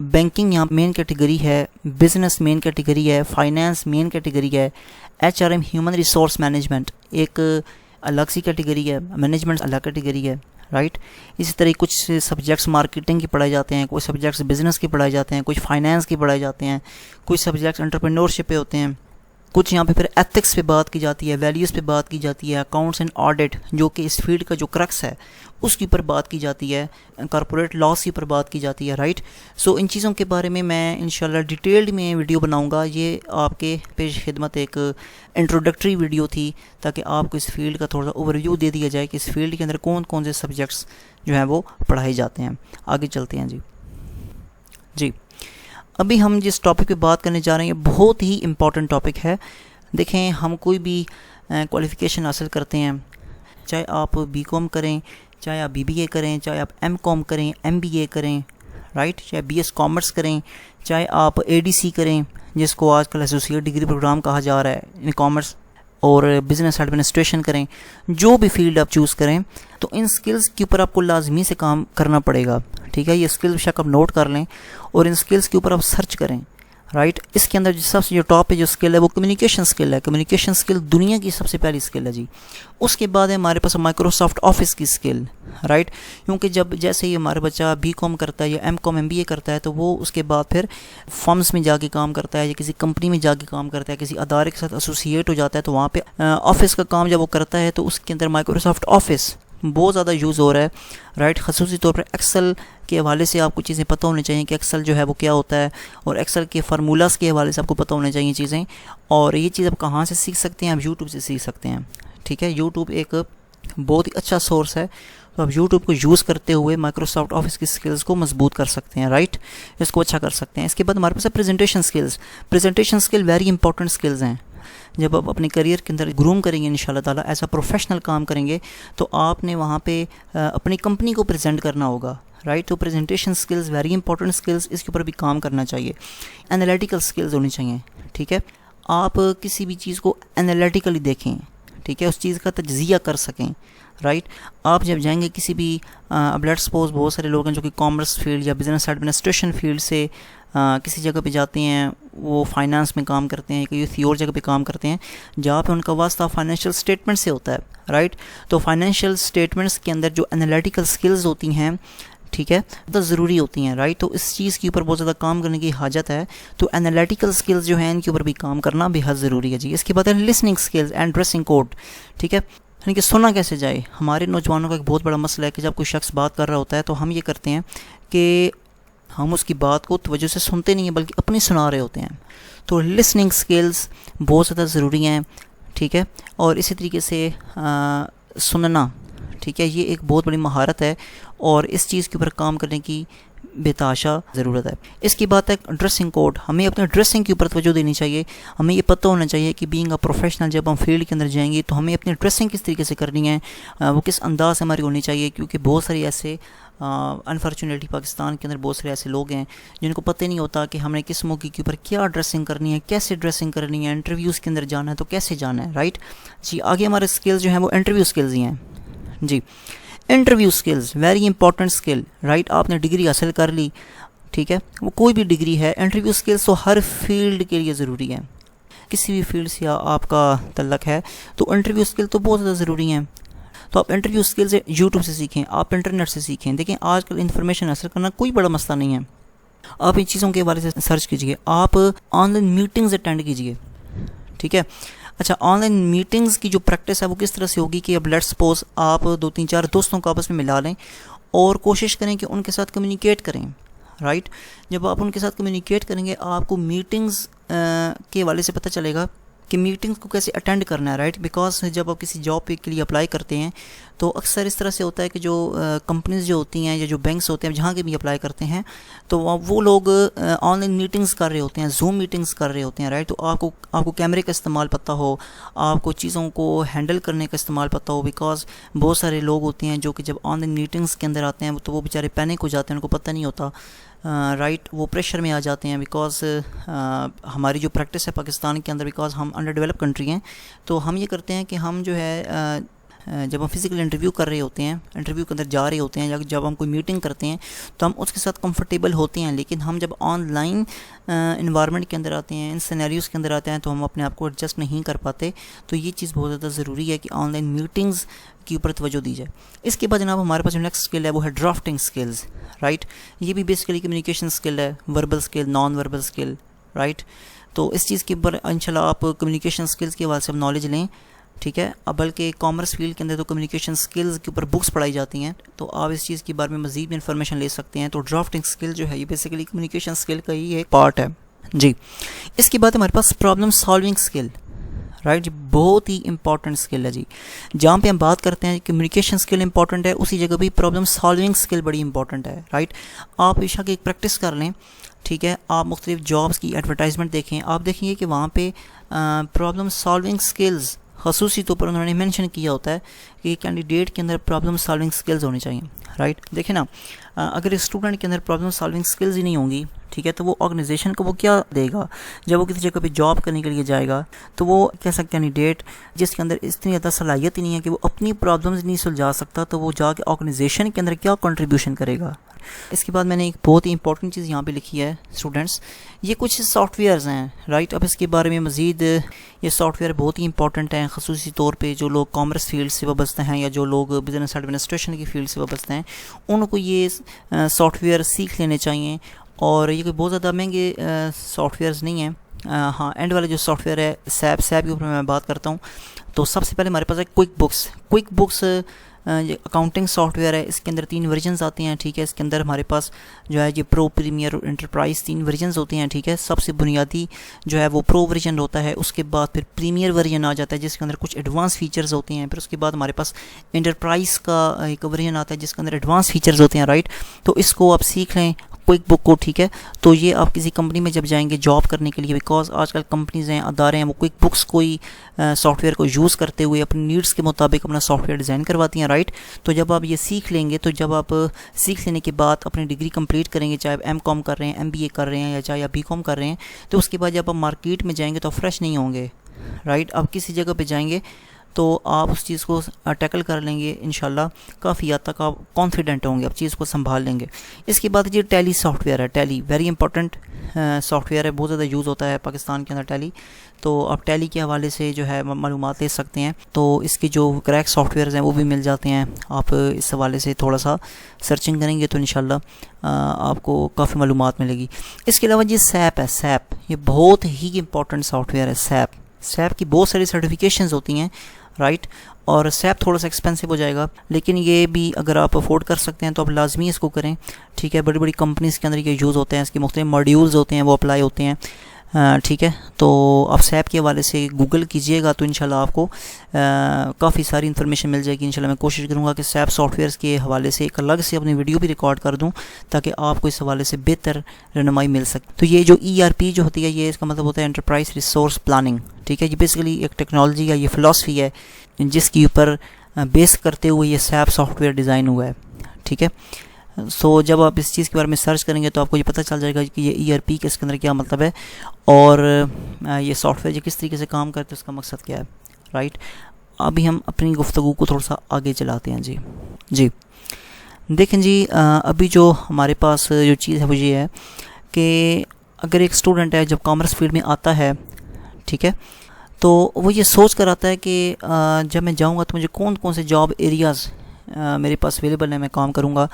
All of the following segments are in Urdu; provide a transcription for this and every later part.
بینکنگ یہاں مین کیٹیگری ہے، بزنس مین کیٹیگری ہے، فائنانس مین کیٹیگری ہے، H R M human resource management ایک الگ سی کیٹیگری ہے، مینجمنٹ الگ کیٹیگری ہے، رائٹ. اسی طرح کچھ سبجیکٹس مارکیٹنگ کی پڑھائے جاتے ہیں، کچھ سبجیکٹس بزنس کی پڑھائے جاتے ہیں، کچھ فائنانس کی پڑھائے جاتے ہیں، کچھ سبجیکٹس انٹرپرینورشپ پہ ہوتے ہیں، کچھ یہاں پہ پھر ایتھکس پہ بات کی جاتی ہے، ویلیوز پہ بات کی جاتی ہے، اکاؤنٹس اینڈ آڈٹ جو کہ اس فیلڈ کا جو کرکس ہے اس کے اوپر بات کی جاتی ہے، کارپوریٹ لاس کے اوپر بات کی جاتی ہے، رائٹ. سو ان چیزوں کے بارے میں انشاءاللہ ڈیٹیلڈ میں ویڈیو بناؤں گا. یہ آپ کے پیش خدمت ایک انٹروڈکٹری ویڈیو تھی تاکہ آپ کو اس فیلڈ کا تھوڑا سا اوور ویو دے دیا جائے کہ اس فیلڈ کے اندر کون کون سے سبجیکٹس جو ہیں وہ پڑھائے جاتے ہیں. آگے چلتے ہیں جی. ابھی ہم جس ٹاپک پہ بات کرنے جا رہے ہیں بہت ہی امپورٹنٹ ٹاپک ہے. دیکھیں ہم کوئی بھی کوالیفیکیشن حاصل کرتے ہیں، چاہے آپ بی کام کریں، چاہے آپ بی بی اے کریں، چاہے آپ ایم کام کریں، ایم بی اے کریں، رائٹ، چاہے بی ایس کامرس کریں، چاہے آپ اے ڈی سی کریں جس کو آج کل ایسوسیٹ ڈگری پروگرام کہا جا رہا ہے ان کامرس، اور بزنس ایڈمنسٹریشن کریں، جو بھی فیلڈ آپ چوز کریں تو ان سکلز کے اوپر آپ کو لازمی سے کام کرنا پڑے گا. ٹھیک ہے، یہ سکل شک آپ نوٹ کر لیں اور ان سکلز کے اوپر آپ سرچ کریں، رائٹ. اس کے اندر سب سے جو ٹاپ پہ جو سکل ہے وہ کمیونیکیشن سکل ہے. کمیونیکیشن سکل دنیا کی سب سے پہلی سکل ہے جی. اس کے بعد ہے ہمارے پاس مائکروسافٹ آفس کی سکل، رائٹ. کیونکہ جیسے ہی ہمارا بچہ بی کام کرتا ہے یا ایم کام ایم بی اے کرتا ہے تو وہ اس کے بعد پھر فرمز میں جا کے کام کرتا ہے یا کسی کمپنی میں جا کے کام کرتا ہے، کسی ادارے کے ساتھ ایسوسیٹ ہو جاتا ہے، تو وہاں پہ آفس کا کام جب وہ کرتا ہے تو اس کے اندر مائکروسافٹ آفس بہت زیادہ یوز ہو رہا ہے، رائٹ. خصوصی طور پر ایکسل کے حوالے سے آپ کو چیزیں پتہ ہونے چاہیے کہ ایکسل جو ہے وہ کیا ہوتا ہے، اور ایکسل کے فارمولاز کے حوالے سے آپ کو پتہ ہونے چاہیے چیزیں. اور یہ چیز آپ کہاں سے سیکھ سکتے ہیں؟ آپ یوٹیوب سے سیکھ سکتے ہیں. ٹھیک ہے، یوٹیوب ایک بہت ہی اچھا سورس ہے، تو آپ یوٹیوب کو یوز کرتے ہوئے مائکروسافٹ آفس کی سکلز کو مضبوط کر سکتے ہیں، رائٹ. اس کو اچھا کر سکتے ہیں. اس کے بعد ہمارے پاس پریزنٹیشن سکلز. پریزنٹیشن سکل ویری امپورٹنٹ سکلز ہیں. جب آپ اپنے کریئر کے اندر گروم کریں گے انشاءاللہ تعالیٰ، ایسا پروفیشنل کام کریں گے تو آپ نے وہاں پہ اپنی کمپنی کو پریزنٹ کرنا ہوگا، رائٹ. تو presentation skills very important skills, اس کے اوپر بھی کام کرنا چاہیے. انالیٹیکل سکلز ہونی چاہیے. ٹھیک ہے، آپ کسی بھی چیز کو انالیٹیکلی دیکھیں، ٹھیک ہے، اس چیز کا تجزیہ کر سکیں، رائٹ. آپ جب جائیں گے کسی بھی اب لیٹس سپوز بہت سارے لوگ ہیں جو کہ کامرس فیلڈ یا بزنس ایڈمنسٹریشن فیلڈ سے کسی جگہ پہ جاتے ہیں، وہ فائنانس میں کام کرتے ہیں، کسی اور جگہ پہ کام کرتے ہیں جہاں پہ ان کا واسطہ فائنینشیل اسٹیٹمنٹ سے ہوتا ہے، رائٹ. تو فائنینشیل اسٹیٹمنٹس کے اندر جو انالیٹیکل سکلز ہوتی ہیں، ٹھیک ہے، بہت ضروری ہوتی ہیں، رائٹ. تو اس چیز کے اوپر بہت زیادہ کام کرنے کی حاجت ہے. تو انالیٹیکل سکلز جو ہیں ان کے اوپر بھی کام کرنا بے حد ضروری ہے جی. اس کے بعد ہے listening skills and dressing code. ٹھیک ہے، یعنی کہ سنا کیسے جائے. ہمارے نوجوانوں کا ایک بہت بڑا مسئلہ ہے کہ جب کوئی شخص بات کر رہا ہوتا ہے تو ہم یہ کرتے ہیں کہ ہم اس کی بات کو توجہ سے سنتے نہیں ہیں بلکہ اپنی سنا رہے ہوتے ہیں. تو لسننگ سکلز بہت زیادہ ضروری ہیں، ٹھیک ہے. اور اسی طریقے سے سننا، ٹھیک ہے، یہ ایک بہت بڑی مہارت ہے اور اس چیز کے اوپر کام کرنے کی بے تحاشا ضرورت ہے. اس کی بات ہے ڈریسنگ کوڈ. ہمیں اپنے ڈریسنگ کے اوپر توجہ دینی چاہیے. ہمیں یہ پتہ ہونا چاہیے کہ بینگ اے پروفیشنل جب ہم فیلڈ کے اندر جائیں گے تو ہمیں اپنی ڈریسنگ کس طریقے سے کرنی ہے، وہ کس انداز سے ہماری ہونی چاہیے. کیونکہ بہت ساری ایسے انفارچونیٹلی پاکستان کے اندر بہت سارے ایسے لوگ ہیں جن کو پتہ نہیں ہوتا کہ ہم نے کس موقع کے اوپر کیا ڈریسنگ کرنی ہے، کیسے ڈریسنگ کرنی ہے، انٹرویوز کے اندر جانا ہے تو کیسے جانا ہے، رائٹ. جی آگے ہمارے سکلز جو ہیں وہ انٹرویو سکلز ہی ہیں جی. انٹرویو سکلز ویری امپورٹنٹ سکل، رائٹ. آپ نے ڈگری حاصل کر لی، ٹھیک ہے، وہ کوئی بھی ڈگری ہے، انٹرویو سکلز تو ہر فیلڈ کے لیے ضروری ہے. کسی بھی فیلڈ سے آپ کا تعلق ہے تو انٹرویو سکل تو بہت زیادہ ضروری ہیں. تو آپ انٹرویو سکل سے یوٹیوب سے سیکھیں، آپ انٹرنیٹ سے سیکھیں. دیکھیں آج کل انفارمیشن حاصل کرنا کوئی بڑا مسئلہ نہیں ہے. آپ ان چیزوں کے بارے سے سرچ کیجئے، آپ آن لائن میٹنگز اٹینڈ کیجئے، ٹھیک ہے. اچھا، آن لائن میٹنگز کی جو پریکٹس ہے وہ کس طرح سے ہوگی کہ اب لیٹس سپوز آپ 2-3-4 دوستوں کو آپس میں ملا لیں اور کوشش کریں کہ ان کے ساتھ کمیونیکیٹ کریں، رائٹ. جب آپ ان کے ساتھ کمیونیکیٹ کریں گے آپ کو میٹنگز کے حوالے سے پتہ چلے گا کہ میٹنگز کو کیسے اٹینڈ کرنا ہے، رائٹ. بیکاز جب آپ کسی جاب کے لیے اپلائی کرتے ہیں تو اکثر اس طرح سے ہوتا ہے کہ جو کمپنیز جو ہوتی ہیں یا جو بینکس ہوتے ہیں جہاں کے بھی اپلائی کرتے ہیں تو وہ لوگ آن لائن میٹنگز کر رہے ہوتے ہیں، زوم میٹنگز کر رہے ہوتے ہیں، رائٹ. تو آپ کو کیمرے کا استعمال پتہ ہو، آپ کو چیزوں کو ہینڈل کرنے کا استعمال پتہ ہو. بیکاز بہت سارے لوگ ہوتے ہیں جو کہ جب آن لائن میٹنگز کے اندر آتے ہیں تو وہ بیچارے پینک ہو جاتے ہیں، ان کو پتہ نہیں ہوتا، رائٹ. وہ پریشر میں آ جاتے ہیں. بیکاز ہماری جو پریکٹس ہے پاکستان کے اندر، بیکاز ہم انڈر ڈیولپ کنٹری ہیں، تو ہم یہ کرتے ہیں کہ ہم جو ہے جب ہم فزیکل انٹرویو کر رہے ہوتے ہیں، انٹرویو کے اندر جا رہے ہوتے ہیں، یا جب ہم کوئی میٹنگ کرتے ہیں تو ہم اس کے ساتھ کمفرٹیبل ہوتے ہیں، لیکن ہم جب آن لائن انوائرمنٹ کے اندر آتے ہیں، ان سینیریوز کے اندر آتے ہیں، تو ہم اپنے آپ کو ایڈجسٹ نہیں کر پاتے. تو یہ چیز بہت زیادہ ضروری ہے کہ آن لائن میٹنگز کے اوپر توجہ دی جائے. اس کے بعد جناب ہمارے پاس جو نیکسٹ اسکل ہے وہ ہے ڈرافٹنگ اسکلز، رائٹ. یہ بھی بیسیکلی کمیونیکیشن اسکل ہے، verbal skill, non verbal skill, right. تو اس چیز کے اوپر انشاءاللہ آپ کمیونیکیشن اسکلز کے حوالے سے نالج لیں، ٹھیک ہے. بلکہ کامرس فیلڈ کے اندر تو کمیونیکیشن اسکلز کے اوپر بکس پڑھائی جاتی ہیں، تو آپ اس چیز کے بارے میں مزید بھی انفارمیشن لے سکتے ہیں. تو ڈرافٹنگ اسکل جو ہے یہ بیسیکلی کمیونیکیشن اسکل کا ہی ایک پارٹ ہے جی. اس کے بعد ہمارے پاس پرابلم سالونگ اسکل، رائٹ. بہت ہی امپورٹنٹ اسکل ہے جی. جہاں پہ ہم بات کرتے ہیں کمیونیکیشن اسکل امپورٹنٹ ہے، اسی جگہ بھی پرابلم سالونگ اسکل بڑی امپورٹنٹ ہے، رائٹ. آپ عشاء کی ایک پریکٹس کر لیں، ٹھیک ہے. آپ مختلف جابس کی ایڈورٹائزمنٹ دیکھیں، آپ دیکھیں گے کہ وہاں پہ پرابلم سالونگ اسکلز خصوصی طور پر انہوں نے مینشن کیا ہوتا ہے کہ کینڈیڈیٹ کے اندر پرابلم سالونگ اسکلز ہونی چاہیے، رائٹ. دیکھیں نا، اگر اسٹوڈنٹ کے اندر پرابلم سالونگ اسکلز ہی نہیں ہوں گی، ٹھیک ہے، تو وہ آرگنائزیشن کو وہ کیا دے گا جب وہ کسی جگہ پہ جاب کرنے کے لیے جائے گا. تو وہ کیسا کینڈیڈیٹ جس کے اندر اتنی زیادہ صلاحیت ہی نہیں ہے کہ وہ اپنی پرابلمز نہیں سلجھا سکتا، تو وہ جا کے آرگنائزیشن کے اندر کیا کنٹریبیوشن کرے گا. اس کے بعد میں نے ایک بہت ہی امپورٹنٹ چیز یہاں پہ لکھی ہے اسٹوڈنٹس، یہ کچھ سافٹ ویئرز ہیں، رائٹ. اب اس کے بارے میں مزید یہ سافٹ ویئر بہت ہی امپورٹنٹ ہیں، خصوصی طور پہ جو لوگ کامرس فیلڈ سے وابستہ ہیں یا جو لوگ بزنس ایڈمنسٹریشن کی فیلڈ سے وابستہ ہیں، ان کو یہ سافٹ ویئر سیکھ لینے چاہیے. اور یہ کوئی بہت زیادہ مہنگے سافٹ ویئرز نہیں ہیں. ہاں، اینڈ والا جو سافٹ ویئر ہے سیپ کے اوپر میں بات کرتا ہوں. تو سب سے پہلے ہمارے پاس ہے quick books accounting soft where ہے. اس کے اندر 3 ورژنز آتے ہیں، ٹھیک ہے. اس کے اندر ہمارے پاس جو ہے یہ پرو، پریمیئر اور انٹرپرائز 3 ورژنز ہوتے ہیں، ٹھیک ہے. سب سے بنیادی جو ہے وہ پرو ورژن ہوتا ہے، اس کے بعد پھر پریمیئر ورژن آ جاتا ہے جس کے اندر کچھ ایڈوانس فیچرز ہوتے ہیں. پھر اس کے بعد ہمارے پاس انٹرپرائز کا ایک ورژن آتا ہے جس کے اندر ایڈوانس فیچرز ہوتے ہیں، رائٹ. تو اس کو آپ سیکھ لیں کوئک بک کو، ٹھیک ہے. تو یہ آپ کسی کمپنی میں جب جائیں گے جاب کرنے کے لیے، بیکاز آج کل کمپنیز ہیں، ادارے ہیں، وہ کوئک بکس کوئی سافٹ ویئر کو یوز کرتے ہوئے اپنی نیڈس کے مطابق اپنا سافٹ ویئر ڈیزائن کرواتی ہیں، رائٹ. تو جب آپ یہ سیکھ لیں گے، تو جب آپ سیکھ لینے کے بعد اپنی ڈگری کمپلیٹ کریں گے، چاہے ایم کام کر رہے ہیں، ایم بی اے کر رہے ہیں، یا چاہے آپ بی کام کر رہے ہیں، تو اس کے بعد جب آپ مارکیٹ میں جائیں گے تو فریش نہیں ہوں گے، رائٹ. آپ کسی جگہ پہ جائیں گے تو آپ اس چیز کو ٹیکل کر لیں گے انشاءاللہ، کافی حد تک آپ کانفیڈنٹ ہوں گے، آپ چیز کو سنبھال لیں گے. اس کے بعد یہ ٹیلی سافٹ ویئر ہے. ٹیلی ویری امپورٹنٹ سافٹ ویئر ہے، بہت زیادہ یوز ہوتا ہے پاکستان کے اندر ٹیلی. تو آپ ٹیلی کے حوالے سے جو ہے معلومات لے سکتے ہیں. تو اس کے جو کریک سافٹ ویئرز ہیں وہ بھی مل جاتے ہیں. آپ اس حوالے سے تھوڑا سا سرچنگ کریں گے تو انشاءاللہ آپ کو کافی معلومات ملے گی. اس کے علاوہ یہ سیپ ہے. سیپ یہ بہت ہی امپورٹنٹ سافٹ ویئر ہے. سیپ کی بہت ساری سرٹیفکیشنز ہوتی ہیں، رائٹ. اور سیپ تھوڑا سا ایکسپینسو ہو جائے گا، لیکن یہ بھی اگر آپ افورڈ کر سکتے ہیں تو آپ لازمی اس کو کریں، ٹھیک ہے. بڑی بڑی کمپنیز کے اندر یہ یوز ہوتے ہیں، اس کے مختلف ماڈیولز ہوتے ہیں وہ اپلائی ہوتے ہیں، ٹھیک ہے. تو آپ سیپ کے حوالے سے گوگل کیجئے گا تو انشاءاللہ آپ کو کافی ساری انفارمیشن مل جائے گی. انشاءاللہ میں کوشش کروں گا کہ سیپ سافٹ ویئرس کے حوالے سے ایک الگ سے اپنی ویڈیو بھی ریکارڈ کر دوں تاکہ آپ کو اس حوالے سے بہتر رہنمائی مل سکے. تو یہ جو ERP جو ہوتی ہے، یہ اس کا مطلب ہوتا ہے انٹرپرائز ریسورس پلاننگ، ٹھیک ہے. یہ بیسیکلی ایک ٹیکنالوجی ہے، یہ فلاسفی ہے جس کے اوپر بیس کرتے ہوئے یہ سیپ سافٹ ویئر ڈیزائن ہوا ہے، ٹھیک ہے. سو جب آپ اس چیز کے بارے میں سرچ کریں گے تو آپ کو یہ پتہ چل جائے گا کہ یہ ERP کے اس کے اندر کیا مطلب ہے، اور یہ سافٹ ویئر جو کس طریقے سے کام کرتے ہیں، اس کا مقصد کیا ہے، رائٹ. ابھی ہم اپنی گفتگو کو تھوڑا سا آگے چلاتے ہیں جی. دیکھیں جی، ابھی جو ہمارے پاس جو چیز ہے وہ یہ ہے کہ اگر ایک اسٹوڈنٹ ہے جب کامرس فیلڈ میں آتا ہے، ٹھیک ہے، تو وہ یہ سوچ کر آتا ہے کہ جب میں جاؤں گا تو مجھے کون سے جاب ایریاز میرے پاس اویلیبل ہیں، میں کام کروں گا.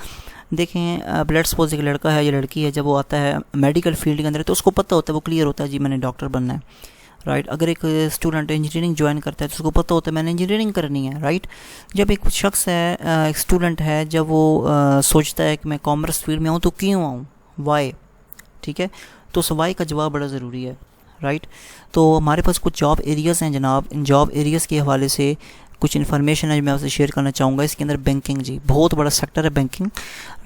دیکھیں، لیٹس سپوز ایک لڑکا ہے یا لڑکی ہے، جب وہ آتا ہے میڈیکل فیلڈ کے اندر تو اس کو پتہ ہوتا ہے، وہ کلیئر ہوتا ہے جی میں نے ڈاکٹر بننا ہے، رائٹ. اگر ایک اسٹوڈنٹ انجینئرنگ جوائن کرتا ہے تو اس کو پتہ ہوتا ہے میں نے انجینئرنگ کرنی ہے، رائٹ. جب ایک شخص ہے، ایک اسٹوڈنٹ ہے، جب وہ سوچتا ہے کہ میں کامرس فیلڈ میں آؤں تو کیوں آؤں، وائی، ٹھیک ہے. تو اس وائی کا جواب بڑا ضروری ہے، رائٹ. تو ہمارے پاس کچھ جاب ایریاز ہیں جناب، ان جاب ایریاز کے حوالے سے کچھ انفارمیشن ہے جو میں آپ سے شیئر کرنا چاہوں گا. اس کے اندر بینکنگ، جی بہت بڑا سیکٹر ہے بینکنگ،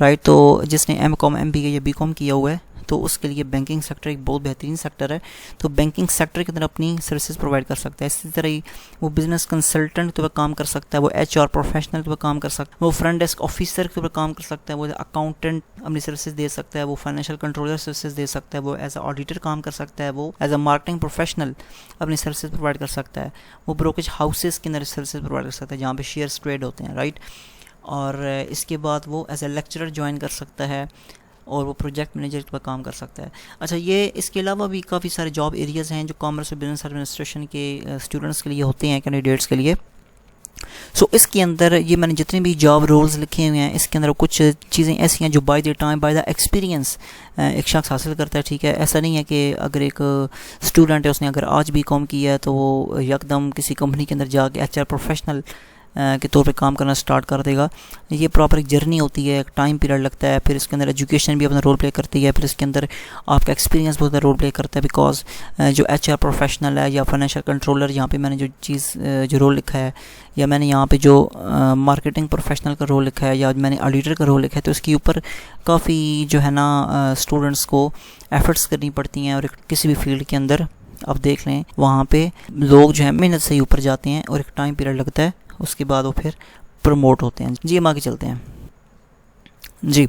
رائٹ. تو جس نے ایم کام، ایم بی اے یا بی کام کیا ہوا ہے تو اس کے لیے بینکنگ سیکٹر ایک بہت بہترین سیکٹر ہے. تو بینکنگ سیکٹر کے اندر اپنی سروسز پرووائڈ کر سکتا ہے. اسی طرح ہی وہ بزنس کنسلٹنٹ کے طور پر کام کر سکتا ہے, وہ HR پروفیشنل کے طور پر کام کر سکتا ہے, وہ فرنٹ ڈیسک آفیسر کے طور پر کام کر سکتا ہے, وہ اکاؤنٹنٹ اپنی سروسز دے سکتا ہے, وہ فائنینشیل کنٹرولر سروسز دے سکتا ہے, وہ ایز اے آڈیٹر کام کر سکتا ہے, وہ ایز اے مارکیٹنگ پروفیشنل اپنی سروسز پرووائڈ کر سکتا ہے, وہ بروکریج ہاؤسز کے اندر سروسز پرووائڈ کر سکتا ہے جہاں پہ شیئرز ٹریڈ ہوتے ہیں, رائٹ. اور اس کے بعد وہ ایز اے لیکچرر جوائن کر سکتا ہے, اور وہ پروجیکٹ مینیجر پر کام کر سکتا ہے. اچھا, یہ اس کے علاوہ بھی کافی سارے جاب ایریاز ہیں جو کامرس اور بزنس ایڈمنسٹریشن کے اسٹوڈنٹس کے لیے ہوتے ہیں, کینڈیڈیٹس کے لیے. سو اس کے اندر یہ میں نے جتنے بھی جاب رولز لکھے ہوئے ہیں, اس کے اندر کچھ چیزیں ایسی ہیں جو by the time, by the experience ایک شخص حاصل کرتا ہے, ٹھیک ہے. ایسا نہیں ہے کہ اگر ایک اسٹوڈنٹ ہے, اس نے اگر آج بھی کام کیا ہے تو وہ یکدم کسی کمپنی کے اندر جا کے HR پروفیشنل کے طور پہ کام کرنا سٹارٹ کر دے گا. یہ پراپر ایک جرنی ہوتی ہے, ایک ٹائم پیریڈ لگتا ہے, پھر اس کے اندر ایجوکیشن بھی اپنا رول پلے کرتی ہے, پھر اس کے اندر آپ کا ایکسپیرینس بہت زیادہ رول پلے کرتا ہے. بیکاز جو HR پروفیشنل ہے یا فائنینشیل کنٹرولر, یہاں پہ میں نے جو چیز جو رول لکھا ہے, یا میں نے یہاں پہ جو مارکیٹنگ پروفیشنل کا رول لکھا ہے, یا میں نے آڈیٹر کا رول لکھا ہے, تو اس کے اوپر کافی جو ہے نا اسٹوڈنٹس کو ایفرٹس کرنی پڑتی ہیں. اور کسی بھی فیلڈ کے اندر آپ دیکھ لیں, وہاں پہ لوگ جو ہیں محنت سے ہی اوپر جاتے ہیں, اور ایک ٹائم پیریڈ لگتا ہے, اس کے بعد وہ پھر پروموٹ ہوتے ہیں. جی ہم آگے چلتے ہیں. جی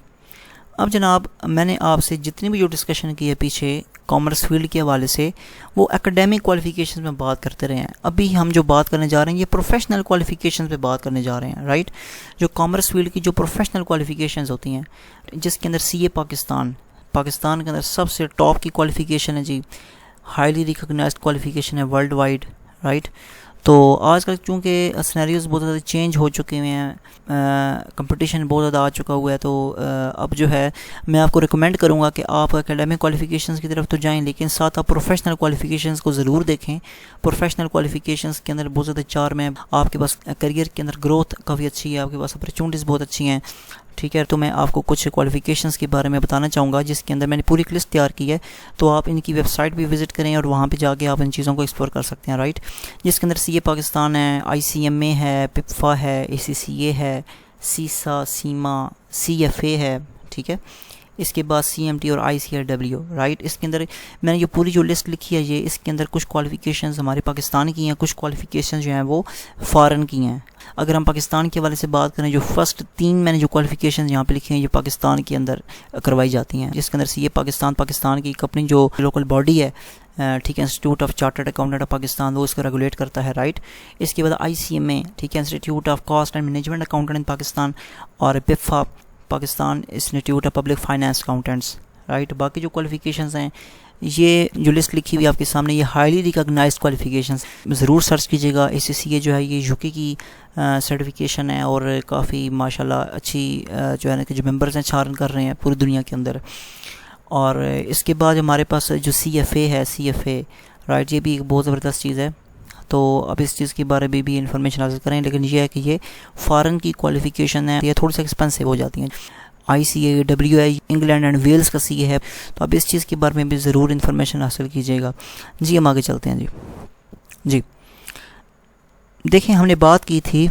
اب جناب, میں نے آپ سے جتنی بھی جو ڈسکشن کی ہے پیچھے کامرس فیلڈ کے حوالے سے, وہ اکیڈیمک کوالیفیکیشنز میں بات کرتے رہے ہیں. ابھی ہم جو بات کرنے جا رہے ہیں یہ پروفیشنل کوالیفیکیشنز پہ بات کرنے جا رہے ہیں, رائٹ. جو کامرس فیلڈ کی جو پروفیشنل کوالیفیکیشنز ہوتی ہیں, جس کے اندر CA پاکستان کے اندر سب سے ٹاپ کی کوالیفیکیشن ہے جی, ہائیلی ریکگنائزڈ کوالیفیکیشن ہے ورلڈ وائڈ, رائٹ. تو آج کل چونکہ سینیریوز بہت زیادہ چینج ہو چکے ہوئے ہیں, کمپٹیشن بہت زیادہ آ چکا ہوا ہے, تو اب جو ہے میں آپ کو ریکمینڈ کروں گا کہ آپ اکیڈیمک کوالیفیکیشنز کی طرف تو جائیں, لیکن ساتھ آپ پروفیشنل کوالیفیکیشنز کو ضرور دیکھیں. پروفیشنل کوالیفیکیشنز کے اندر بہت زیادہ چار میں آپ کے پاس کریئر کے اندر گروتھ کافی اچھی ہے, آپ کے پاس اپرچونیٹیز بہت اچھی ہیں, ٹھیک ہے. تو میں آپ کو کچھ کوالیفیکیشنز کے بارے میں بتانا چاہوں گا, جس کے اندر میں نے پوری لسٹ تیار کی ہے. تو آپ ان کی ویب سائٹ بھی وزٹ کریں اور وہاں پہ جا کے آپ ان چیزوں کو ایکسپلور کر سکتے ہیں, رائٹ. جس کے اندر CA پاکستان ہے, ICMA ہے, PIPFA ہے, ACCA ہے, CISA, سیما, CFA ہے, ٹھیک ہے. اس کے بعد CMT اور ICRW, رائٹ. اس کے اندر میں نے یہ پوری جو لسٹ لکھی ہے, یہ اس کے اندر کچھ کوالیفیکیشنز ہمارے پاکستان کی ہیں, کچھ کوالیفیکیشنز جو ہیں وہ فارن کی ہیں. اگر ہم پاکستان کے حوالے سے بات کریں, جو فرسٹ 3 میں نے جو کوالیفیکیشنز یہاں پہ لکھی ہیں, یہ پاکستان کے اندر کروائی جاتی ہیں. جس کے اندر CA پاکستان کی اپنی جو لوکل باڈی ہے, ٹھیک ہے, institute of chartered accountant of Pakistan, وہ اس کو ریگولیٹ کرتا ہے, رائٹ. اس کے بعد ICMA, ٹھیک ہے, institute of cost and management accountant in Pakistan, اور PIPFA Pakistan institute of public finance accountants, right. باقی جو کوالیفیکیشنز ہیں, یہ جو لسٹ لکھی ہوئی آپ کے سامنے, یہ ہائیلی ریکگنائزڈ کوالیفیکیشنز, ضرور سرچ کیجیے گا. ACCA جو ہے یہ UK کی سرٹیفکیشن ہے, اور کافی ماشاءاللہ اچھی جو ہے نا کہ جو ممبرز ہیں چھارن کر رہے ہیں پوری دنیا کے اندر. اور اس کے بعد ہمارے پاس جو CFA ہے, رائٹ, یہ بھی ایک بہت زبردست چیز ہے. تو اب اس چیز کے بارے میں بھی انفارمیشن حاصل کریں, لیکن یہ ہے کہ یہ فارن کی کوالیفیکیشن ہے, یہ تھوڑی سی ایکسپینسو ہو جاتی ہیں. ICAW انگلینڈ اینڈ ویلز کا CA ہے, تو اب اس چیز کے بارے میں بھی ضرور انفارمیشن حاصل کیجیے گا. جی ہم آگے چلتے ہیں. جی دیکھیں, ہم نے بات کی تھی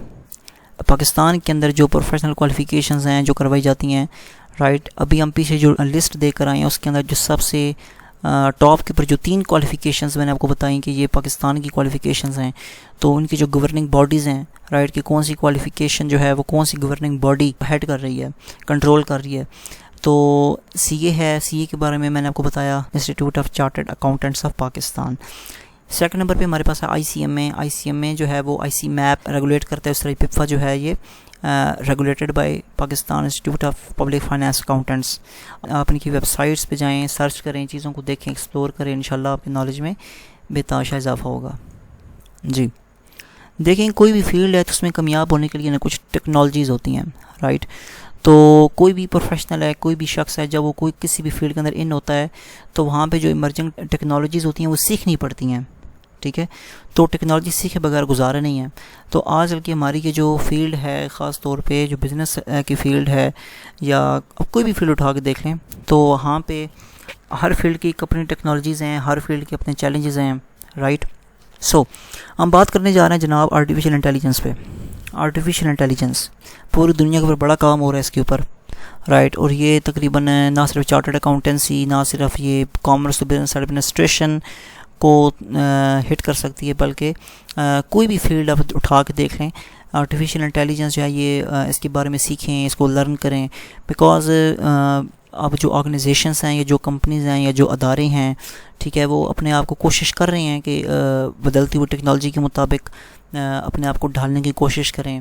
پاکستان کے اندر جو پروفیشنل کوالیفیکیشنز ہیں جو کروائی جاتی ہیں, رائٹ. ابھی ہم پیچھے جو لسٹ دے کر آئے ہیں, اس کے اندر جو سب سے ٹاپ کے پر جو 3 کوالیفیکیشنز میں نے آپ کو بتائیں کہ یہ پاکستان کی کوالیفیکیشنز ہیں, تو ان کی جو گورننگ باڈیز ہیں, رائٹ, کہ کون سی کوالیفیکیشن جو ہے وہ کون سی گورننگ باڈی ہیڈ کر رہی ہے, کنٹرول کر رہی ہے. تو CA ہے, CA کے بارے میں نے آپ کو بتایا, institute of chartered accountants of Pakistan. Second number پہ ہمارے پاس ہے ICMA جو ہے وہ ICMAP ریگولیٹ کرتا ہے. اس طرح PIPFA جو ہے یہ regulated by Pakistan institute of public finance accountants. آپ ان کی ویب سائٹس پہ جائیں, سرچ کریں, چیزوں کو دیکھیں, ایکسپلور کریں, انشاءاللہ آپ کی نالج میں بے تحاشا اضافہ ہوگا. جی دیکھیں, کوئی بھی فیلڈ ہے تو اس میں کامیاب ہونے کے لیے نا کچھ ٹیکنالوجیز ہوتی ہیں, رائٹ. تو کوئی بھی پروفیشنل ہے, کوئی بھی شخص ہے, جب وہ کوئی کسی بھی فیلڈ کے اندر ان ہوتا ہے, تو وہاں پہ جو ایمرجنگ ٹیکنالوجیز ہوتی ہیں وہ سیکھنی پڑتی ہیں, ٹھیک ہے. تو ٹیکنالوجی سیکھے بغیر گزارا نہیں ہے. تو آج کل کی ہماری یہ جو فیلڈ ہے, خاص طور پہ جو بزنس کی فیلڈ ہے, یا کوئی بھی فیلڈ اٹھا کے دیکھ لیں, تو وہاں پہ ہر فیلڈ کی اپنی ٹیکنالوجیز ہیں, ہر فیلڈ کے اپنے چیلنجز ہیں, رائٹ. سو ہم بات کرنے جا رہے ہیں جناب آرٹیفیشیل انٹیلیجنس پہ. آرٹیفیشیل انٹیلیجنس پوری دنیا کے اوپر بڑا کام ہو رہا ہے اس کے اوپر. رائٹ. اور یہ تقریباً نہ صرف چارٹرڈ اکاؤنٹنسی، نہ صرف یہ کامرس تو بزنس ایڈمنسٹریشن کو ہٹ کر سکتی ہے، بلکہ کوئی بھی فیلڈ آپ اٹھا کے دیکھ لیں. آرٹیفیشیل انٹیلیجنس جو ہے یہ اس کے بارے میں سیکھیں، اس کو لرن کریں، بیکاز اب جو آرگنائزیشنس ہیں یا جو کمپنیز ہیں یا جو ادارے ہیں، ٹھیک ہے، وہ اپنے آپ کو کوشش کر رہے ہیں کہ بدلتی ہوئی ٹیکنالوجی کے مطابق اپنے آپ کو ڈھالنے کی کوشش کریں.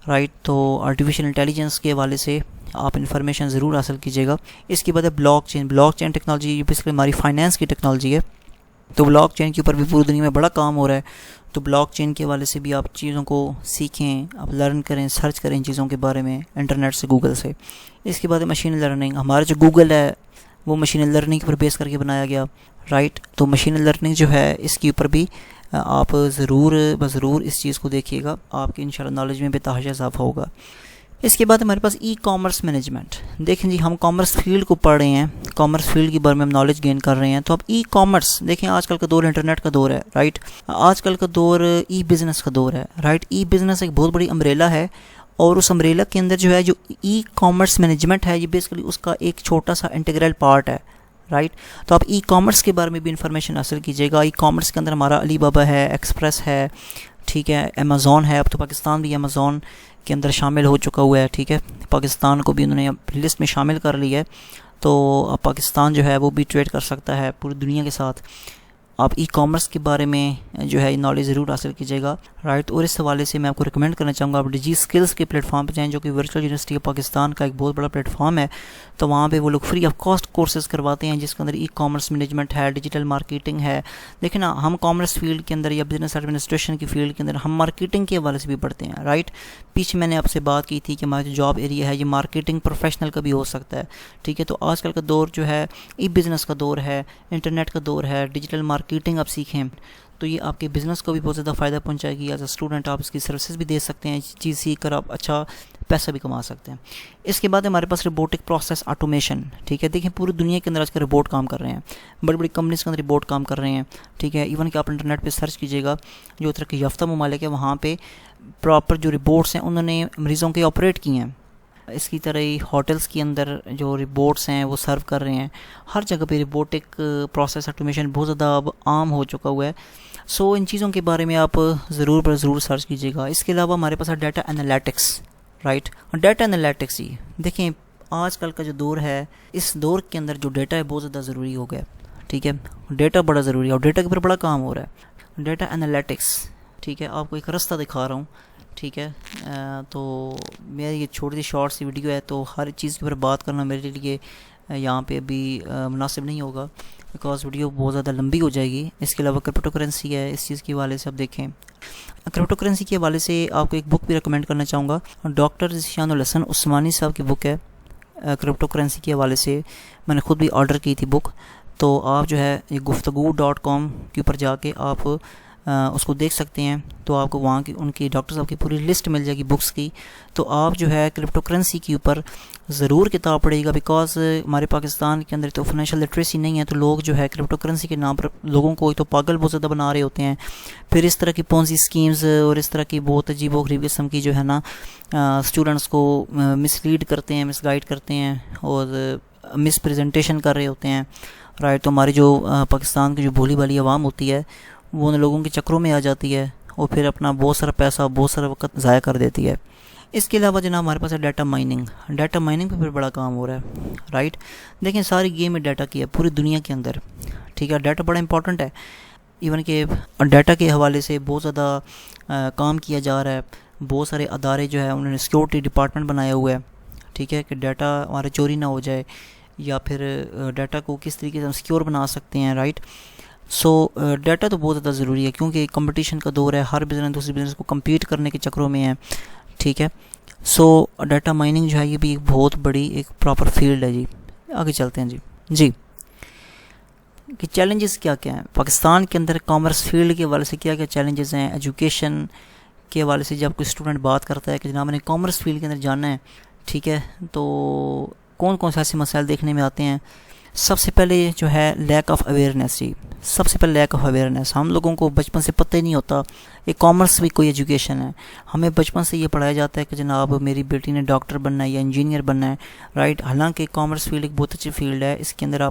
رائٹ. تو آرٹیفیشیل انٹیلیجنس کے حوالے سے آپ انفارمیشن ضرور حاصل کیجیے گا. اس کے بعد ہے blockchain. Blockchain technology basically ہماری فائنینس کی ٹیکنالوجی ہے. تو بلاک چین کے اوپر بھی پوری دنیا میں بڑا کام ہو رہا ہے. تو بلاک چین کے حوالے سے بھی آپ چیزوں کو سیکھیں، آپ لرن کریں، سرچ کریں چیزوں کے بارے میں انٹرنیٹ سے، گوگل سے. اس کے بعد مشین لرننگ. ہمارا جو گوگل ہے وہ مشین لرننگ پر بیس کر کے بنایا گیا. رائٹ. تو مشین لرننگ جو ہے اس کے اوپر بھی آپ ضرور اس چیز کو دیکھیے گا، آپ کی انشاءاللہ نالج میں بے تحاشا اضافہ ہوگا. اس کے بعد ہمارے پاس ای کامرس مینجمنٹ. دیکھیں جی، ہم کامرس فیلڈ کو پڑھ رہے ہیں، کامرس فیلڈ کے بارے میں ہم نالج گین کر رہے ہیں. تو اب ای کامرس دیکھیں، آج کل کا دور انٹرنیٹ کا دور ہے. رائٹ. آج کل کا دور ای بزنس کا دور ہے. رائٹ. ای بزنس ایک بہت بڑی امبریلا ہے، اور اس امبریلا کے اندر جو ہے جو ای کامرس مینجمنٹ ہے، یہ بیسکلی اس کا ایک چھوٹا سا انٹیگرل پارٹ ہے. رائٹ. تو آپ ای کامرس کے بارے میں بھی انفارمیشن حاصل کیجیے گا. ای کامرس کے اندر ہمارا علی بابا ہے، ایکسپریس ہے، ٹھیک ہے، امیزون ہے. اب تو پاکستان بھی امیزون کے اندر شامل ہو چکا ہوا ہے. ٹھیک ہے، پاکستان کو بھی انہوں نے لسٹ میں شامل کر لیا ہے. تو اب پاکستان جو ہے وہ بھی ٹریڈ کر سکتا ہے پوری دنیا کے ساتھ. آپ ای کامرس کے بارے میں جو ہے نالج ضرور حاصل کیجیے گا. رائٹ. اور اس حوالے سے میں آپ کو ریکمینڈ کرنا چاہوں گا آپ ڈیجی اسکلس کے پلیٹ فارم پہ جائیں، جو کہ ورچوئل یونیورسٹی آف پاکستان کا ایک بہت بڑا پلیٹ فارم ہے. تو وہاں پہ وہ لوگ فری آف کاسٹ کورسز کرواتے ہیں، جس کے اندر ای کامرس مینجمنٹ ہے، ڈیجیٹل مارکیٹنگ ہے. دیکھیں نا، ہم کامرس فیلڈ کے اندر یا بزنس ایڈمنسٹریشن کی فیلڈ کے اندر ہم مارکیٹنگ کے حوالے سے بھی پڑھتے ہیں. رائٹ. پیچھے میں نے آپ سے بات کی تھی کہ ہمارا جو جاب ایریا ہے یہ مارکیٹنگ پروفیشنل کا بھی ہو سکتا ہے. ٹھیک ہے. تو آج کل کا دور جو ہے ای بزنس کا دور ہے، انٹرنیٹ کا دور ہے، ڈیجیٹل مارکیٹنگ آپ سیکھیں تو یہ آپ کے بزنس کو بھی بہت زیادہ فائدہ پہنچائے گی. ایز اے اسٹوڈنٹ آپ اس کی سروسز بھی دے سکتے ہیں، چیز سیکھ کر آپ اچھا پیسہ بھی کما سکتے ہیں. اس کے بعد ہمارے پاس روبوٹک پروسیس آٹومیشن. ٹھیک ہے. دیکھیں پوری دنیا کے اندر آج کل روبوٹ کام کر رہے ہیں، بڑی بڑی کمپنیز کے اندر روبوٹ کام کر رہے ہیں. ٹھیک ہے. ایون کہ آپ انٹرنیٹ پہ سرچ کیجیے گا، جو ترقی یافتہ ممالک ہے وہاں پہ پراپر جو روبوٹس ہیں انہوں نے مریضوں کے آپریٹ کیے ہیں. اس کی طرح ہی ہوٹلس کے اندر جو روبوٹس ہیں وہ سرو کر رہے ہیں. ہر جگہ پہ روبوٹک پروسیس آٹومیشن بہت زیادہ اب عام ہو چکا ہوا ہے. سو ان چیزوں کے بارے میں آپ ضرور سرچ کیجیے گا. اس کے علاوہ ہمارے پاس ہے data analytics. Right. Data analytics ہی دیکھیں آج کل کا جو دور ہے، اس دور کے اندر جو ڈیٹا ہے بہت زیادہ ضروری ہو گیا. ٹھیک ہے. ڈیٹا بڑا ضروری ہے اور ڈیٹا کے اوپر بڑا کام ہو رہا ہے. Data analytics. ٹھیک ہے. آپ کو ایک رستہ دکھا رہا ہوں. ٹھیک ہے. تو میری یہ چھوٹی سی شارٹ سی ویڈیو ہے، تو ہر چیز کے اوپر بات کرنا میرے لیے یہاں پہ ابھی مناسب نہیں ہوگا، بیکاز ویڈیو بہت زیادہ لمبی ہو جائے گی. اس کے علاوہ کرپٹو کرنسی ہے، اس چیز کے حوالے سے آپ دیکھیں. کرپٹو کرنسی کے حوالے سے آپ کو ایک بک بھی ریکمینڈ کرنا چاہوں گا. ڈاکٹر ذیشان الحسن عثمانی صاحب کی بک ہے کرپٹو کرنسی کے حوالے سے. میں نے خود بھی آرڈر کی تھی بک. تو آپ جو ہے یہ گفتگو.com کے اوپر جا کے آپ اس کو دیکھ سکتے ہیں. تو آپ کو وہاں کی ان کی ڈاکٹر صاحب کی پوری لسٹ مل جائے گی بکس کی. تو آپ جو ہے کرپٹو کرنسی کے اوپر ضرور کتاب پڑھیے گا، بیکاز ہمارے پاکستان کے اندر تو فائنینشیل لٹریسی نہیں ہے. تو لوگ جو ہے کرپٹو کرنسی کے نام پر لوگوں کو تو پاگل بہت زیادہ بنا رہے ہوتے ہیں. پھر اس طرح کی پونزی اسکیمز اور اس طرح کی بہت عجیب و غریب قسم کی جو ہے نا اسٹوڈنٹس کو مس لیڈ کرتے ہیں، مس گائڈ کرتے ہیں اور مس پریزنٹیشن کر رہے ہوتے ہیں. رائٹ. تو ہماری جو پاکستان کی جو بھولی بھالی عوام ہوتی ہے وہ ان لوگوں کے چکروں میں آ جاتی ہے اور پھر اپنا بہت سارا پیسہ بہت سارا وقت ضائع کر دیتی ہے. اس کے علاوہ جناب ہمارے پاس ہے ڈیٹا مائننگ. ڈیٹا مائننگ پہ پھر بڑا کام ہو رہا ہے. رائٹ. دیکھیں ساری گیم میں ڈیٹا کی ہے پوری دنیا کے اندر. ٹھیک ہے. ڈیٹا بڑا امپورٹنٹ ہے. ایون کہ ڈیٹا کے حوالے سے بہت زیادہ کام کیا جا رہا ہے. بہت سارے ادارے جو ہے انہوں نے سیکورٹی ڈپارٹمنٹ بنایا ہوا ہے. ٹھیک ہے. کہ ڈیٹا ہمارا چوری نہ ہو جائے، یا پھر ڈیٹا کو کس طریقے سے ہم سیکیور بنا سکتے ہیں. رائٹ. سو ڈیٹا تو بہت زیادہ ضروری ہے، کیونکہ کمپٹیشن کا دور ہے. ہر بزنس دوسری بزنس کو کمپیٹ کرنے کے چکروں میں ہے. ٹھیک ہے. سو ڈیٹا مائننگ جو ہے یہ بھی ایک بہت بڑی ایک پراپر فیلڈ ہے. جی آگے چلتے ہیں. جی کہ چیلنجز کیا کیا ہیں پاکستان کے اندر کامرس فیلڈ کے حوالے سے، کیا کیا چیلنجز ہیں ایجوکیشن کے حوالے سے. جب کوئی اسٹوڈنٹ بات کرتا ہے کہ جناب میں نے کامرس فیلڈ کے اندر جانا ہے، ٹھیک ہے، تو کون کون سے ایسے مسائل دیکھنے میں آتے ہیں. سب سے پہلے جو ہے لیک آف اویئرنیس، جی سب سے پہلے لیک آف اویئرنیس. ہم لوگوں کو بچپن سے پتہ ہی نہیں ہوتا یہ کامرس بھی کوئی ایجوکیشن ہے. ہمیں بچپن سے یہ پڑھایا جاتا ہے کہ جناب میری بیٹی نے ڈاکٹر بننا ہے یا انجینئر بننا ہے، رائٹ. حالانکہ کامرس فیلڈ ایک بہت اچھی فیلڈ ہے. اس کے اندر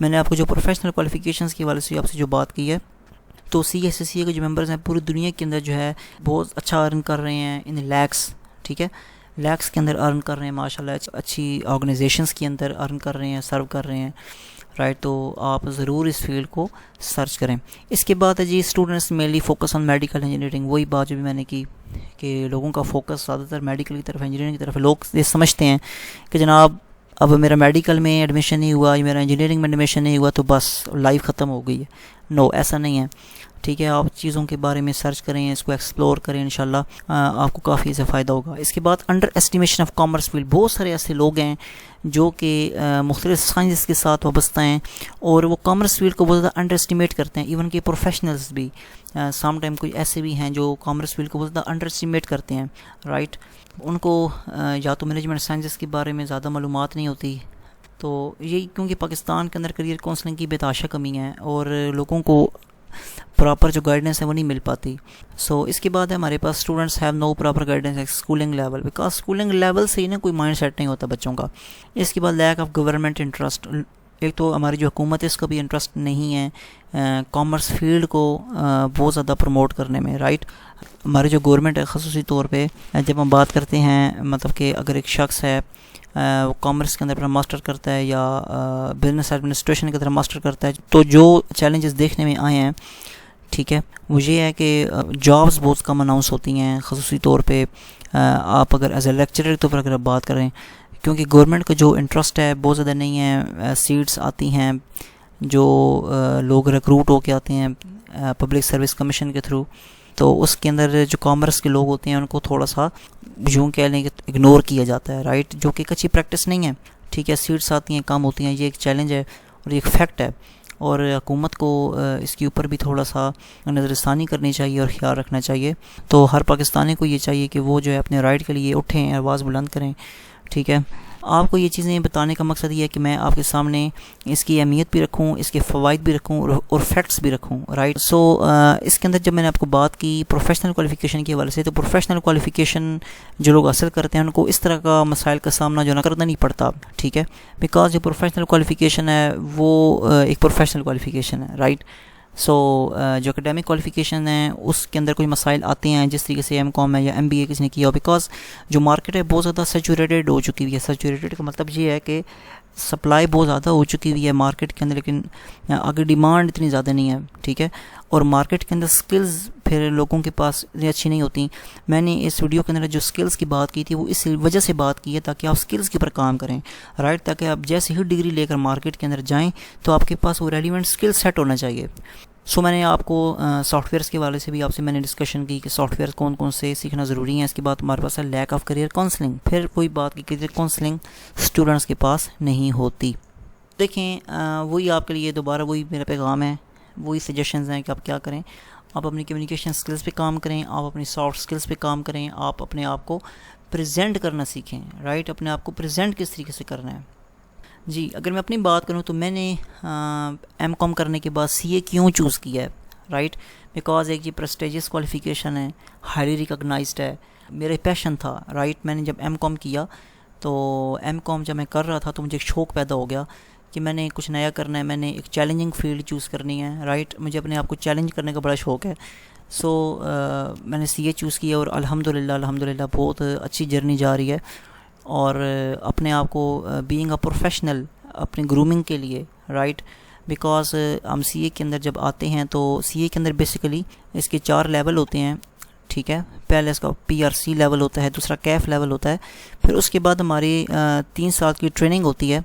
میں نے آپ کو جو پروفیشنل کوالیفیکیشنس کے حوالے سے آپ سے جو بات کی ہے، تو سی ایس سی کے جو ممبرز ہیں پوری دنیا کے اندر جو ہے بہت اچھا ارن کر رہے ہیں ان لیکس، ٹھیک ہے، لیکس کے اندر ارن کر رہے ہیں ماشاءاللہ، اچھی آرگنائزیشنس کے اندر ارن کر رہے ہیں، سرو کر رہے ہیں، رائٹ. تو آپ ضرور اس فیلڈ کو سرچ کریں. اس کے بعد ہے جی students mainly focus on medical engineering. وہی بات جو بھی میں نے کی کہ لوگوں کا فوکس زیادہ تر میڈیکل کی طرف، انجینئرنگ کی طرف. لوگ یہ سمجھتے ہیں کہ جناب اب میرا میڈیکل میں ایڈمیشن نہیں ہوا یا میرا انجینئرنگ میں ایڈمیشن نہیں ہوا تو بس لائف ختم ہو گئی ہے. نو، ایسا نہیں ہے، ٹھیک ہے. آپ چیزوں کے بارے میں سرچ کریں، اس کو ایکسپلور کریں، انشاءاللہ آپ کو کافی سے فائدہ ہوگا. اس کے بعد under estimation of commerce field. بہت سارے ایسے لوگ ہیں جو کہ مختلف سائنس کے ساتھ وابستہ ہیں اور وہ کامرس فیلڈ کو بہت زیادہ انڈر اسٹیمیٹ کرتے ہیں. ایون کہ پروفیشنلز بھی سم ٹائم کوئی ایسے بھی ہیں جو کامرس فیلڈ کو بہت زیادہ انڈر اسٹیمیٹ کرتے ہیں، رائٹ. ان کو یا تو مینجمنٹ سائنسز کے بارے میں زیادہ معلومات نہیں ہوتی، تو یہی کیونکہ پاکستان کے اندر کریئر کونسلنگ کی بتاشا کمی ہے اور لوگوں کو پراپر جو گائیڈنس ہے وہ نہیں مل پاتی. سو اس کے بعد ہے ہمارے پاس students have no proper guidance at schooling level, because schooling level سے ہی نا کوئی مائنڈ سیٹ نہیں ہوتا بچوں کا. اس کے بعد لیک آف گورنمنٹ انٹرسٹ. ایک تو ہماری جو حکومت ہے اس کا بھی انٹرسٹ نہیں ہے کامرس فیلڈ کو بہت زیادہ پروموٹ کرنے میں، رائٹ. ہماری جو گورنمنٹ ہے خصوصی طور پہ جب ہم بات کرتے ہیں مطلب کہ اگر ایک شخص ہے وہ کامرس کے اندر اپنا ماسٹر کرتا ہے یا بزنس ایڈمنسٹریشن کے اندر ماسٹر کرتا ہے، تو جو چیلنجز دیکھنے میں آئے ہیں، ٹھیک ہے، وہ یہ ہے کہ جابز بہت کم اناؤنس ہوتی ہیں. خصوصی طور پہ آپ اگر ایز اے لیکچرر کے طور پر اگر آپ بات کریں، کیونکہ گورنمنٹ کا جو انٹرسٹ ہے بہت زیادہ نہیں ہے. سیٹس آتی ہیں جو لوگ ریکروٹ ہو کے آتے ہیں پبلک سروس کمیشن کے تھرو، تو اس کے اندر جو کامرس کے لوگ ہوتے ہیں ان کو تھوڑا سا یوں کہہ لیں کہ اگنور کیا جاتا ہے، رائٹ، جو کہ ایک اچھی پریکٹس نہیں ہے، ٹھیک ہے. سیٹس آتی ہیں کم ہوتی ہیں، یہ ایک چیلنج ہے اور یہ ایک فیکٹ ہے، اور حکومت کو اس کے اوپر بھی تھوڑا سا نظر ثانی کرنی چاہیے اور خیال رکھنا چاہیے. تو ہر پاکستانی کو یہ چاہیے کہ وہ جو ہے اپنے رائٹ کے لیے اٹھیں، آواز بلند کریں، ٹھیک ہے. آپ کو یہ چیزیں بتانے کا مقصد یہ ہے کہ میں آپ کے سامنے اس کی اہمیت بھی رکھوں، اس کے فوائد بھی رکھوں اور فیکٹس بھی رکھوں، رائٹ. سو اس کے اندر جب میں نے آپ کو بات کی پروفیشنل کوالیفیکیشن کے حوالے سے، تو پروفیشنل کوالیفیکیشن جو لوگ حاصل کرتے ہیں ان کو اس طرح کا مسائل کا سامنا جو نہ کرنا نہیں پڑتا، ٹھیک ہے. بیکاز جو پروفیشنل کوالیفیکیشن ہے وہ ایک پروفیشنل کوالیفیکیشن ہے، رائٹ. سو جو اکیڈیمک کوالیفیکیشن ہیں اس کے اندر کوئی مسائل آتے ہیں جس طریقے سے ایم کام ہے یا ایم بی اے کسی نے کیا ہو، بیکاز جو مارکیٹ ہے بہت زیادہ سیچوریٹڈ ہو چکی ہوئی ہے. سیچوریٹڈ کا مطلب یہ ہے کہ سپلائی بہت زیادہ ہو چکی ہوئی ہے مارکیٹ کے اندر، لیکن آگے ڈیمانڈ اتنی زیادہ نہیں ہے، ٹھیک ہے. اور مارکیٹ کے اندر سکلز پھر لوگوں کے پاس اتنی اچھی نہیں ہوتی. میں نے اس ویڈیو کے اندر جو سکلز کی بات کی تھی وہ اس وجہ سے بات کی ہے تاکہ آپ سکلز کے اوپر کام کریں، رائٹ. تاکہ آپ جیسے ہی ڈگری لے کر مارکیٹ کے اندر جائیں تو آپ کے پاس وہ ریلیونٹ سکل سیٹ ہونا چاہیے. سو میں نے آپ کو سافٹ ویئرس کے حوالے سے بھی آپ سے میں نے ڈسکشن کی کہ سافٹ ویئر کون کون سے سیکھنا ضروری ہیں. اس کے بعد ہمارے پاس ہے لیک آف کریئر کاؤنسلنگ. پھر کوئی بات کی کریئر کاؤنسلنگ اسٹوڈنٹس کے پاس نہیں ہوتی. دیکھیں وہی آپ کے لیے دوبارہ وہی میرا پیغام ہے، وہی سجیشنز ہیں کہ آپ کیا کریں. آپ اپنی کمیونیکیشن سکلز پہ کام کریں، آپ اپنی سافٹ سکلز پہ کام کریں، آپ اپنے آپ کو پریزنٹ کرنا سیکھیں، رائٹ. اپنے آپ کو پریزنٹ کس طریقے سے کرنا ہے. جی اگر میں اپنی بات کروں تو میں نے ایم کام کرنے کے بعد سی اے کیوں چوز کیا ہے، رائٹ. بیکاز ایک یہ پریسٹیجیس کوالیفیکیشن ہے، ہائیلی ریکگنائزڈ ہے، میرا پیشن تھا، رائٹ. میں نے جب ایم کام کیا تو ایم کام جب میں کر رہا تھا تو مجھے ایک شوق پیدا ہو گیا کہ میں نے کچھ نیا کرنا ہے، میں نے ایک چیلنجنگ فیلڈ چوز کرنی ہے، رائٹ. مجھے اپنے آپ کو چیلنج کرنے کا بڑا شوق ہے. سو میں نے سی اے چوز کیا اور الحمدللہ بہت اچھی جرنی جا رہی ہے. اور اپنے آپ کو بینگ اے پروفیشنل اپنے گرومنگ کے لیے، رائٹ. بیکاز ہم سی اے کے اندر جب آتے ہیں تو سی اے کے اندر بیسیکلی اس کے 4 لیول ہوتے ہیں، ٹھیک ہے. پہلے اس کا پی آر سی لیول ہوتا ہے، دوسرا کیف لیول ہوتا ہے، پھر اس کے بعد ہماری 3 سال کی ٹریننگ ہوتی ہے،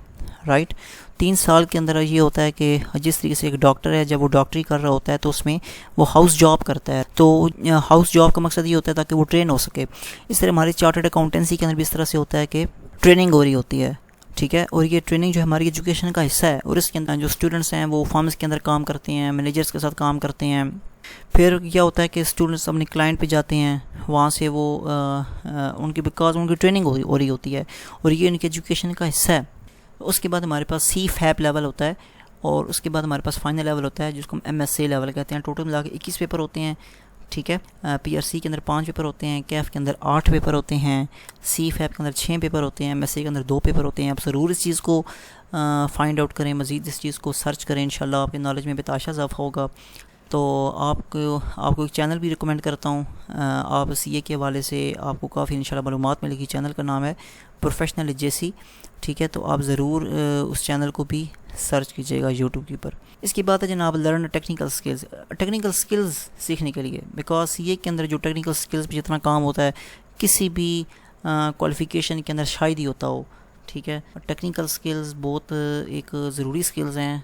رائٹ. 3 سال کے اندر یہ ہوتا ہے کہ جس طریقے سے ایک ڈاکٹر ہے جب وہ ڈاکٹری کر رہا ہوتا ہے تو اس میں وہ ہاؤس جاب کرتا ہے. تو ہاؤس جاب کا مقصد یہ ہوتا ہے تاکہ وہ ٹرین ہو سکے. اس طرح ہماری چارٹرڈ اکاؤنٹنسی کے اندر بھی اس طرح سے ہوتا ہے کہ ٹریننگ ہو رہی ہوتی ہے، ٹھیک ہے. اور یہ ٹریننگ جو ہماری ایجوکیشن کا حصہ ہے، اور اس کے اندر جو اسٹوڈنٹس ہیں وہ فارمز کے اندر کام کرتے ہیں، مینیجرس کے ساتھ کام کرتے ہیں. پھر کیا ہوتا ہے کہ اسٹوڈنٹس اپنے کلائنٹ پہ جاتے ہیں، وہاں سے وہ ان کی بیکاز ان کی ٹریننگ ہو رہی ہوتی ہے اور یہ ان کی ایجوکیشن کا حصہ ہے. اس کے بعد ہمارے پاس سی فیپ لیول ہوتا ہے، اور اس کے بعد ہمارے پاس فائنل لیول ہوتا ہے جس کو ہم ایم ایس سی لیول کہتے ہیں. ٹوٹل ملا کے 21 پیپر ہوتے ہیں. ٹھیک ہے، پی آر سی کے اندر 5 پیپر ہوتے ہیں، کیف کے اندر 8 پیپر ہوتے ہیں، سی فیپ کے اندر 6 پیپر ہوتے ہیں، ایم ایس سی کے اندر 2 پیپر ہوتے ہیں. آپ ضرور اس چیز کو فائنڈ آؤٹ کریں، مزید اس چیز کو سرچ کریں، انشاءاللہ آپ کے نالج میں بتاشا اضافہ ہوگا. تو آپ کو ایک چینل بھی ریکمینڈ کرتا ہوں، آپ سی اے کے حوالے سے آپ کو کافی انشاءاللہ معلومات ملے گی. چینل کا نام ہے پروفیشنل جے. ٹھیک ہے، تو آپ ضرور اس چینل کو بھی سرچ کیجیے گا یوٹیوب کے اوپر. اس کی بات ہے جناب لرن ٹیکنیکل سکلز سیکھنے کے لیے، بیکاز سی اے کے اندر جو ٹیکنیکل سکلز پہ جتنا کام ہوتا ہے کسی بھی کوالیفیکیشن کے اندر شاید ہی ہوتا ہو. ٹھیک ہے، ٹیکنیکل سکلز بہت ایک ضروری سکلز ہیں.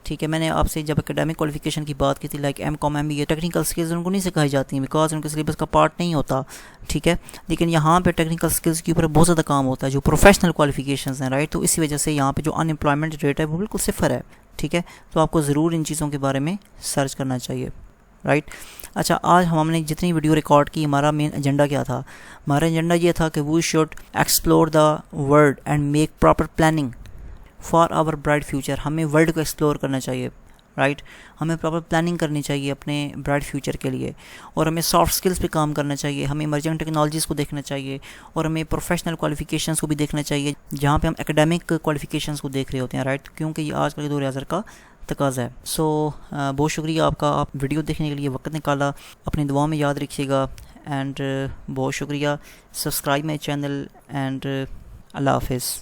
ٹھیک ہے، میں نے آپ سے جب اکیڈمک کوالیفیکیشن کی بات کی تھی لائک ایم کام ایم بی اے، ٹیکنیکل سکلز ان کو نہیں سکھائی جاتی ہیں بیکاز ان کے سلیبس کا پارٹ نہیں ہوتا. ٹھیک ہے، لیکن یہاں پہ ٹیکنیکل سکلز کے اوپر بہت زیادہ کام ہوتا ہے جو پروفیشنل کوالیفیکیشنز ہیں، رائٹ. تو اسی وجہ سے یہاں پہ جو ان امپلائمنٹ ریٹ ہے وہ بالکل صفر ہے. ٹھیک ہے، تو آپ کو ضرور ان چیزوں کے بارے میں سرچ کرنا چاہیے، رائٹ. اچھا، آج ہم نے جتنی ویڈیو ریکارڈ کی ہمارا مین ایجنڈا کیا تھا؟ ہمارا ایجنڈا یہ تھا کہ we should explore the world and make proper planning for our bright future. ہمیں ورلڈ کو ایکسپلور کرنا چاہیے، رائٹ. ہمیں پراپر پلاننگ کرنی چاہیے اپنے برائٹ فیوچر کے لیے، اور ہمیں سافٹ سکلز پہ کام کرنا چاہیے، ہمیں ایمرجنگ ٹیکنالوجیز کو دیکھنا چاہیے، اور ہمیں پروفیشنل کوالیفیکیشنز کو بھی دیکھنا چاہیے جہاں پہ ہم اکیڈمک کوالیفیکیشنز کو دیکھ رہے ہوتے ہیں، رائٹ. کیونکہ یہ آج کل کے دور حاضر کا تقاضا ہے. سو بہت شکریہ آپ کا، آپ ویڈیو دیکھنے کے لیے وقت نکالا. اپنی دعاؤں میں یاد رکھیے گا، اینڈ بہت شکریہ. سبسکرائب مائی چینل، اینڈ اللہ حافظ.